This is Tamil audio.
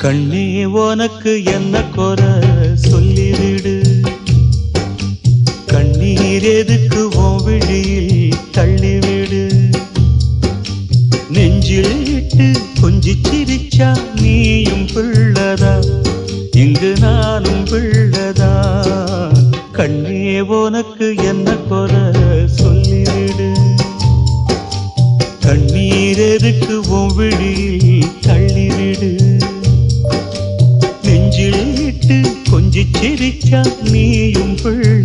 கண்ணே உனக்கு என்ன குறை சொல்லிவிடு. கண்ணீர் எதுக்கு உன் விழியில் தள்ளிவிடு. நெஞ்சில் இட்டு கொஞ்சி சிரிச்சா நீயும் பிள்ளதா, இங்கு நானும் பிள்ளதா. கண்ணே உனக்கு என்ன குறை சொல்லிவிடு. கண்ணீர் எதுக்கு உன் விழியில் தள்ளிவிடு. நெஞ்சில் இட்டு கொஞ்சி சிரிச்சா நீயும் பிள்ளை.